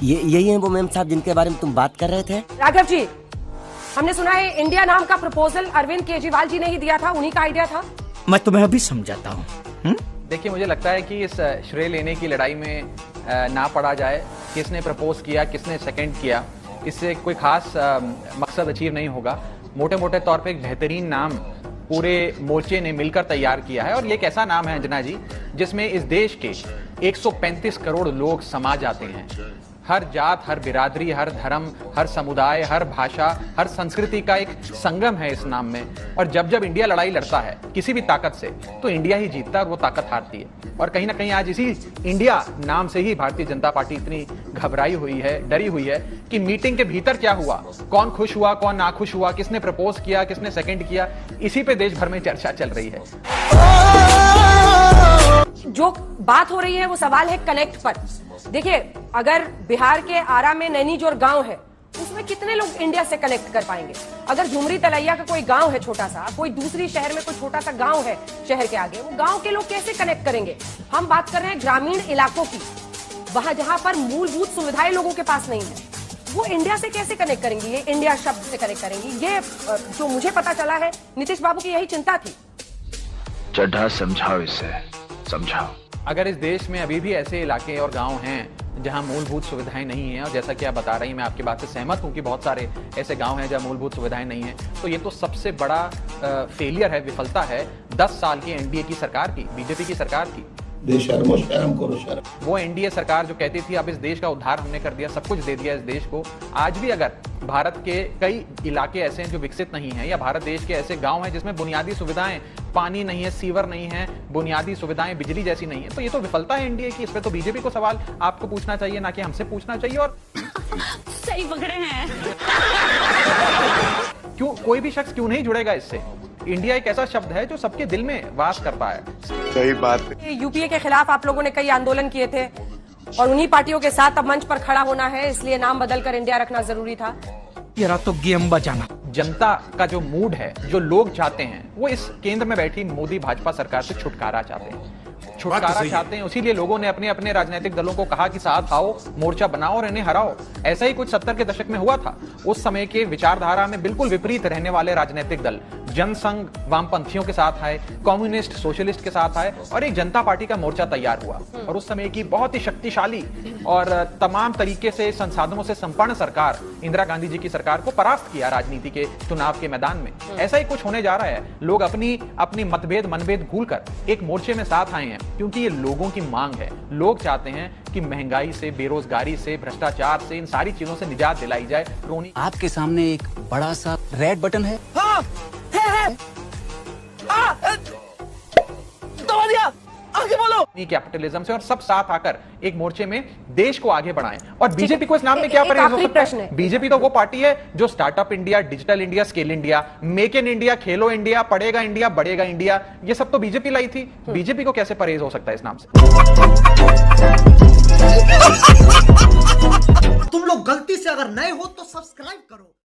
यही है वो मेम साहब जिनके बारे में तुम बात कर रहे थे? राघव जी, हमने सुना है इंडिया नाम का प्रपोजल अरविंद केजरीवाल जी ने ही दिया था, उन्हीं का आइडिया था। मैं तुम्हें अभी समझाता हूँ। देखिए, मुझे लगता है कि इस श्रेय लेने की लड़ाई में ना पड़ा जाए, किसने प्रपोज किया, किसने सेकंड किया, इससे कोई खास मकसद अचीव नहीं होगा। मोटे मोटे तौर पे एक बेहतरीन नाम पूरे मोर्चे ने मिलकर तैयार किया है, और ये एक ऐसा नाम है अंजना जी जिसमें इस देश के 135 करोड़ लोग समा जाते हैं। हर जात, हर बिरादरी, हर धर्म, हर समुदाय, हर भाषा, हर संस्कृति का एक संगम है इस नाम में। और जब जब इंडिया लड़ाई लड़ता है किसी भी ताकत से, तो इंडिया ही जीतता है और वो ताकत हारती है। और कहीं ना कहीं आज इसी इंडिया नाम से ही भारतीय जनता पार्टी इतनी घबराई हुई है, डरी हुई है कि मीटिंग के भीतर क्या हुआ, कौन खुश हुआ, कौन नाखुश हुआ, किसने प्रपोज किया, किसने सेकेंड किया, इसी पे देश भर में चर्चा चल रही है। जो बात हो रही है वो सवाल है कनेक्ट पर। देखिए, अगर बिहार के आरा में नैनीजोर गांव है, उसमें कितने लोग इंडिया से कनेक्ट कर पाएंगे? अगर झुमरी तलैया का कोई गांव है छोटा सा, कोई दूसरी शहर में कोई छोटा सा गांव है शहर के आगे, वो गांव के लोग कैसे कनेक्ट करेंगे? हम बात कर रहे हैं ग्रामीण इलाकों की, वहां जहां पर मूलभूत सुविधाएं लोगों के पास नहीं है, वो इंडिया से कैसे कनेक्ट करेंगी? ये इंडिया शब्द से कनेक्ट करेंगी? ये जो मुझे पता चला है, नीतीश बाबू की यही चिंता थी। चड्ढा समझाओ, इसे समझाओ। अगर इस देश में अभी भी ऐसे इलाके और गांव हैं जहां मूलभूत सुविधाएं नहीं हैं, और जैसा कि आप बता रही हैं, मैं आपकी बात से सहमत हूं कि बहुत सारे ऐसे गांव हैं जहां मूलभूत सुविधाएं नहीं हैं, तो ये तो सबसे बड़ा फेलियर है, विफलता है 10 साल की एनडीए की सरकार की, बीजेपी की सरकार की। वो एनडीए सरकार जो कहती थी अब इस देश का उद्धार हमने कर दिया, सब कुछ दे दिया इस देश को, आज भी अगर भारत के कई इलाके ऐसे हैं जो विकसित नहीं हैं, या भारत देश के ऐसे गांव हैं जिसमें बुनियादी सुविधाएं, पानी नहीं है, सीवर नहीं है, बुनियादी सुविधाएं बिजली जैसी नहीं है, तो ये तो विफलता है एनडीए की। इस पे तो बीजेपी को सवाल आपको पूछना चाहिए, ना कि हमसे पूछना चाहिए। और सही पकड़े हैं। क्यों कोई भी शख्स क्यों नहीं जुड़ेगा इससे? इंडिया एक ऐसा शब्द है जो सबके दिल में वास करता है। सही बात है। यूपीए के खिलाफ आप लोगों ने कई आंदोलन किए थे, और उन्हीं पार्टियों के साथ अब मंच पर खड़ा होना है, इसलिए नाम बदलकर इंडिया रखना जरूरी था। यार तो गेम बचाना। जनता का जो मूड है, जो लोग चाहते हैं, वो इस केंद्र में बैठी मोदी भाजपा सरकार से छुटकारा चाहते हैं, छुटकारा चाहते हैं। इसीलिए लोगों ने अपने अपने राजनीतिक दलों को कहा कि साथ आओ, मोर्चा बनाओ और इन्हें हराओ। ऐसा ही कुछ 70 के दशक में हुआ था। उस समय के विचारधारा में बिल्कुल विपरीत रहने वाले राजनीतिक दल जनसंघ वामपंथियों के साथ आए, कम्युनिस्ट सोशलिस्ट के साथ आए, और एक जनता पार्टी का मोर्चा तैयार हुआ। और उस समय की बहुत ही शक्तिशाली और तमाम तरीके से संसाधनों से संपन्न सरकार, इंदिरा गांधी जी की सरकार को परास्त किया राजनीति के चुनाव के मैदान में। ऐसा ही कुछ होने जा रहा है। लोग अपनी मतभेद मनभेद भूलकर एक मोर्चे में साथ आए हैं, क्योंकि ये लोगों की मांग है। लोग चाहते हैं कि महंगाई से, बेरोजगारी से, भ्रष्टाचार से, इन सारी चीजों से निजात दिलाई जाए। रोनी आपके सामने एक बड़ा सा रेड बटन है। हाँ, है। दबा दिया। आगे बोलो। कैपिटलिज्म से, और सब साथ आकर एक मोर्चे में देश को आगे बढ़ाएं। और बीजेपी को इस नाम में क्या परहेज हो सकता है? बीजेपी तो वो पार्टी है जो startup India, digital India, scale India, make in India, Khelo India, पढ़ेगा इंडिया, बढ़ेगा इंडिया, ये सब तो बीजेपी लाई थी। बीजेपी को कैसे परहेज हो सकता है इस नाम से? तुम लोग गलती से अगर नए हो तो सब्सक्राइब करो।